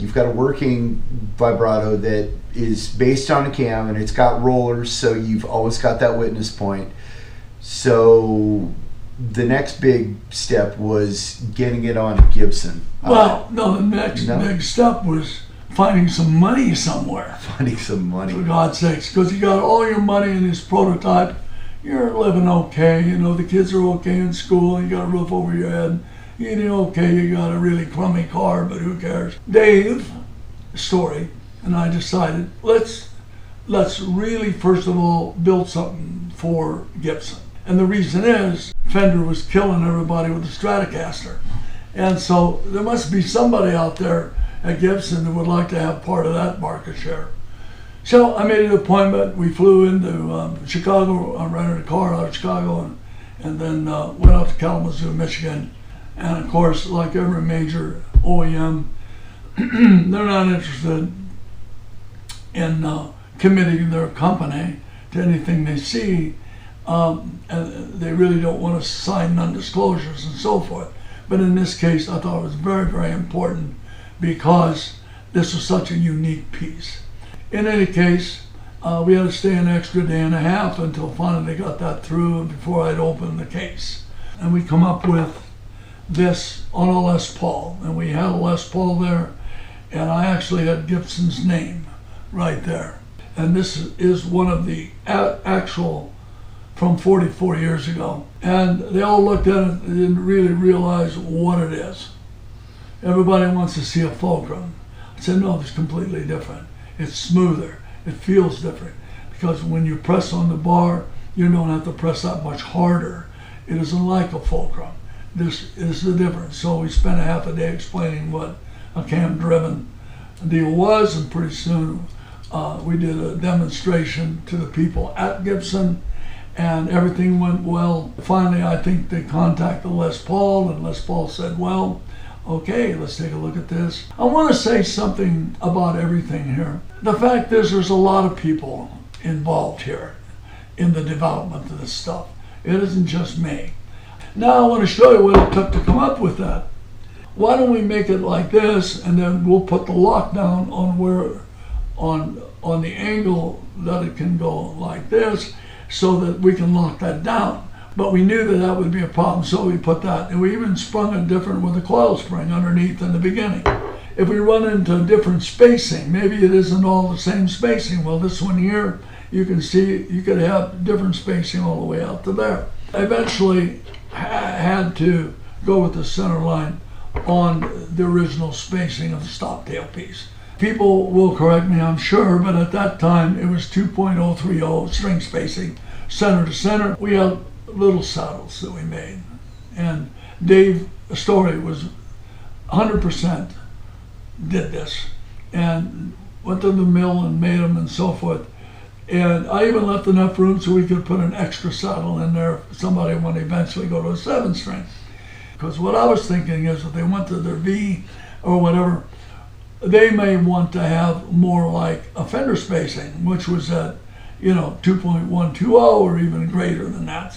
you've got a working vibrato that is based on a cam, and it's got rollers, so you've always got that witness point. So the next big step was getting it on a Gibson. Well, no, the next big step was finding some money somewhere. Finding some money. For God's sakes, because you got all your money in this prototype, you're living okay, you know, the kids are okay in school, you got a roof over your head, you're eating okay, you got a really crummy car, but who cares? Dave, story, and I decided, let's really, first of all, build something for Gibson. And the reason is, Fender was killing everybody with the Stratocaster. And so there must be somebody out there at Gibson that would like to have part of that market share. So I made an appointment. We flew into Chicago. I rented a car out of Chicago and then went out to Kalamazoo, Michigan. And of course, like every major OEM, they're not interested in committing their company to anything they see. And they really don't want to sign non-disclosures and so forth. But in this case, I thought it was very, very important because this was such a unique piece. In any case, we had to stay an extra day and a half until finally they got that through before I'd open the case. And we come up with this on a Les Paul, and we had a Les Paul there, and I actually had Gibson's name right there. And this is one of the actual from 44 years ago. And they all looked at it and didn't really realize what it is. Everybody wants to see a fulcrum. I said, no, it's completely different. It's smoother. It feels different. Because when you press on the bar, you don't have to press that much harder. It isn't like a fulcrum. This is the difference. So we spent a half a day explaining what a cam-driven deal was, and pretty soon we did a demonstration to the people at Gibson, and everything went well. Finally, I think they contacted Les Paul, and Les Paul said, well, okay, let's take a look at this. I want to say something about everything here. The fact is, there's a lot of people involved here in the development of this stuff. It isn't just me. Now I want to show you what it took to come up with that. Why don't we make it like this, and then we'll put the lockdown on where, on the angle that it can go like this, so that we can lock that down. But we knew that that would be a problem, so we put that. And we even sprung it different with a coil spring underneath in the beginning. If we run into different spacing, maybe it isn't all the same spacing. Well, this one here, you can see you could have different spacing all the way out to there. I eventually had to go with the center line on the original spacing of the stop tail piece. People will correct me, I'm sure, but at that time it was 2.030 string spacing, center to center. We had little saddles that we made, and Dave Story was 100% did this, and went to the mill and made them and so forth. And I even left enough room so we could put an extra saddle in there if somebody would eventually go to a 7-string. Because what I was thinking is if they went to their V or whatever, they may want to have more like a Fender spacing, which was at, 2.120 or even greater than that,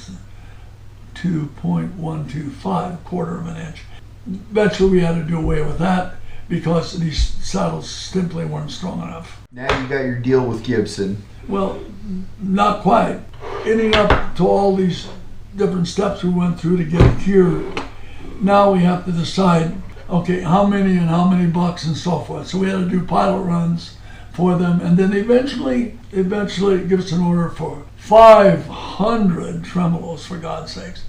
2.125, quarter of an inch. Eventually we had to do away with that because these saddles simply weren't strong enough. Now you got your deal with Gibson. Well, not quite. Ending up to all these different steps we went through to get it here, now we have to decide, okay, how many bucks and so forth. So we had to do pilot runs for them, and then eventually Gibson order for 500 tremolos, for God's sakes.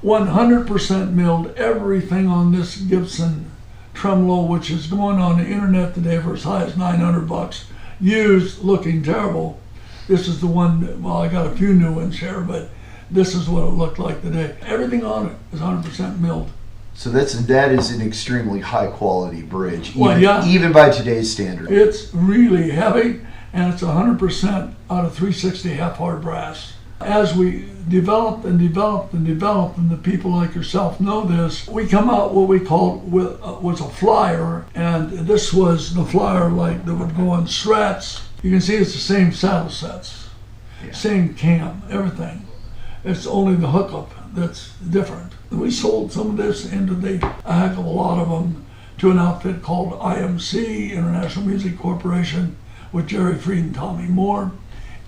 100% milled. Everything on this Gibson tremolo, which is going on the internet today for as high as 900 bucks, used, looking terrible. This is the one, well, I got a few new ones here, but this is what it looked like today. Everything on it is 100% milled. So that is an extremely high quality bridge, even by today's standard. It's really heavy, and it's 100% out of 360 half hard brass. As we developed and developed and developed, and the people like yourself know this, we come out what we called was a flyer, and this was the flyer like that would go on struts. You can see it's the same saddle sets, same cam, everything. It's only the hookup that's different. We sold some of this into a heck of a lot of them to an outfit called IMC, International Music Corporation, with Jerry Freed and Tommy Moore,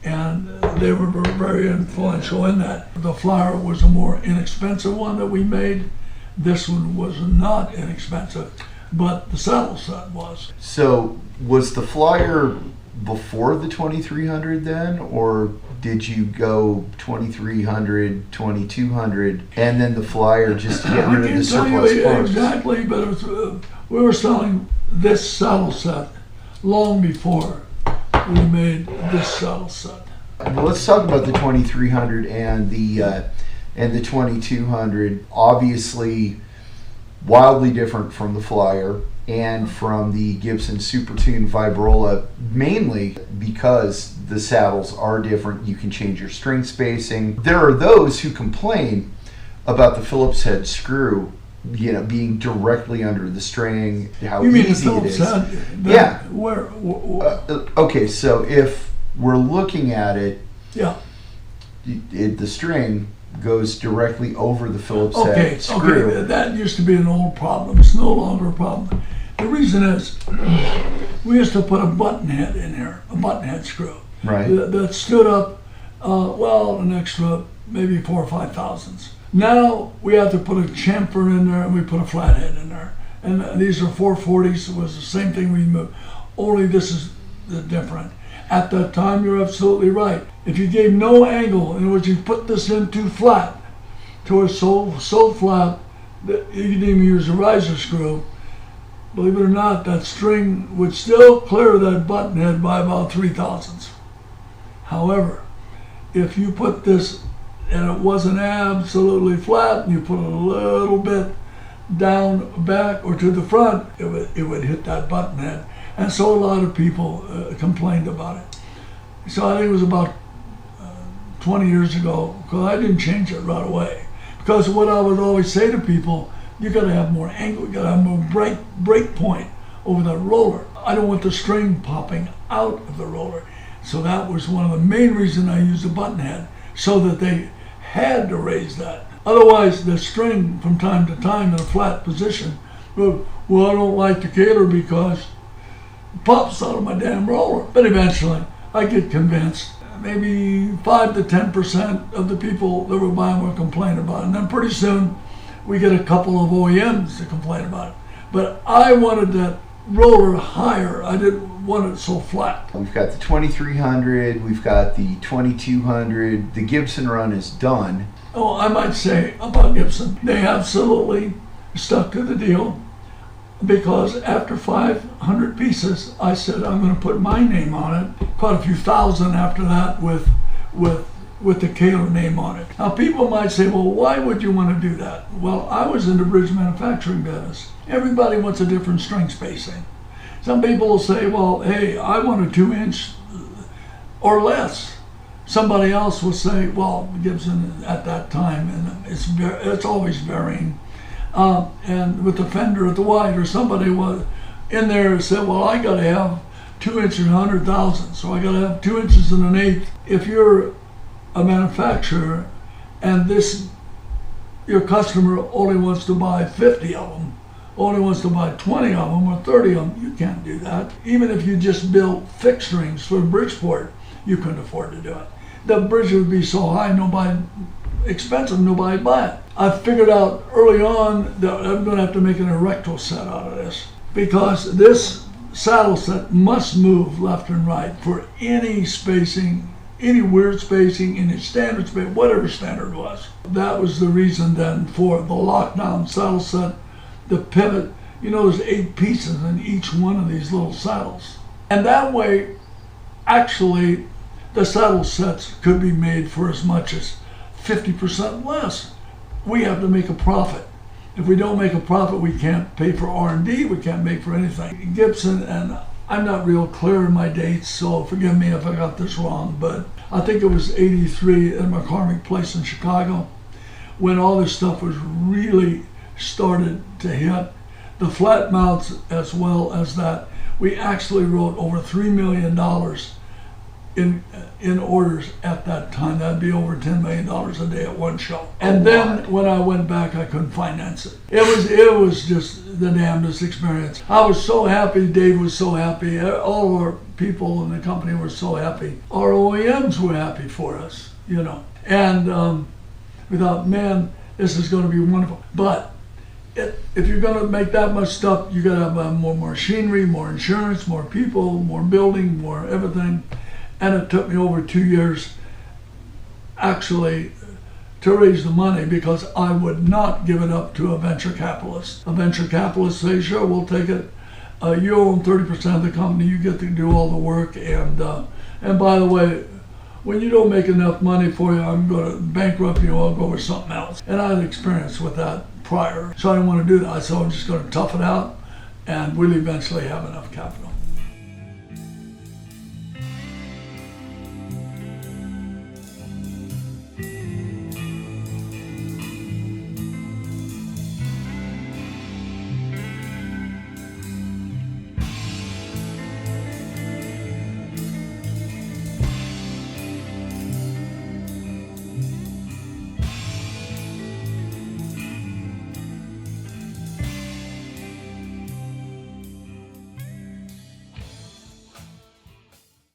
and they were very influential in that. The Flyer was a more inexpensive one that we made. This one was not inexpensive, but the saddle set was. So was the Flyer before the 2300 then, or did you go 2300, 2200, and then the Flyer just to get rid of the surplus parts? Exactly, but it was, we were selling this saddle set long before we made this saddle set. Well, let's talk about the 2300 and the 2200. Obviously, wildly different from the Flyer and from the Gibson Super Tune Vibrola, mainly because the saddles are different. You can change your string spacing. There are those who complain about the Phillips head screw, being directly under the string, how you mean easy the it is. Head? Yeah. Where? Okay, so if we're looking at it, yeah, the string goes directly over the Phillips head screw. Okay, that used to be an old problem. It's no longer a problem. The reason is, we used to put a button head in here, a button head screw. Right. That stood up, an extra maybe 4,000 or 5,000. Now we have to put a chamfer in there, and we put a flathead in there. And these are 440s. It was the same thing we moved. Only this is different. At that time, you're absolutely right. If you gave no angle, in which you put this in too flat, to a so flat that you didn't even use a riser screw, believe it or not, that string would still clear that button head by about 3,000. However, if you put this and it wasn't absolutely flat, and you put it a little bit down back or to the front, it would hit that button head. And so a lot of people complained about it. So I think it was about 20 years ago, because I didn't change it right away. Because what I would always say to people, you got to have more angle, you got to have more break point over that roller. I don't want the string popping out of the roller. So that was one of the main reasons I used a button head, so that they had to raise that. Otherwise, the string from time to time in a flat position, well, I don't like the Kahler because it pops out of my damn roller. But eventually, I get convinced. Maybe 5 to 10% of the people that were buying will complain about it. And then pretty soon, we get a couple of OEMs to complain about it. But I wanted that roller higher. I didn't want it so flat. We've got the 2300, we've got the 2200. The Gibson run is done. Oh, I might say about Gibson, they absolutely stuck to the deal, because after 500 pieces, I said I'm going to put my name on it. Quite a few thousand after that with the Kahler name on it. Now people might say, well, why would you want to do that? Well, I was in the bridge manufacturing business. Everybody wants a different string spacing. Some people will say, well, hey, I want a 2-inch or less. Somebody else will say, well, Gibson at that time, and it's always varying. And with the fender at the wide, or somebody was in there and said, well, I got to have 2 inches and 100,000, so I got to have 2 inches and an eighth. If you're a manufacturer and your customer only wants to buy 50 of them, only wants to buy 20 of them or 30 of them, you can't do that. Even if you just built fixed strings for Bridgeport, you couldn't afford to do it. The bridge would be so high, expensive, nobody would buy it. I figured out early on that I'm going to have to make an erectile set out of this, because this saddle set must move left and right for any spacing, any weird spacing, any standard spacing, whatever standard was. That was the reason then for the lockdown saddle set, the pivot. There's 8 pieces in each one of these little saddles. And that way, actually, the saddle sets could be made for as much as 50% less. We have to make a profit. If we don't make a profit, we can't pay for R&D, we can't make for anything. Gibson, and I'm not real clear in my dates, so forgive me if I got this wrong, but I think it was 83 at McCormick Place in Chicago, when all this stuff was really started to hit. The flat mounts as well as that. We actually wrote over $3 million in orders at that time. That'd be over $10 million a day at one show. And then when I went back, I couldn't finance it. It was just the damnedest experience. I was so happy. Dave was so happy. All of our people in the company were so happy. Our OEMs were happy for us, you know. And we thought, man, this is going to be wonderful. But if you're going to make that much stuff, you got to have more machinery, more insurance, more people, more building, more everything. And it took me over 2 years actually to raise the money, because I would not give it up to a venture capitalist. A venture capitalist says, sure, we'll take it. You own 30% of the company, you get to do all the work. And by the way, when you don't make enough money for you, I'm going to bankrupt you, I'll go with something else. And I had experience with that prior, so I didn't want to do that. So I'm just going to tough it out, and we'll eventually have enough capital.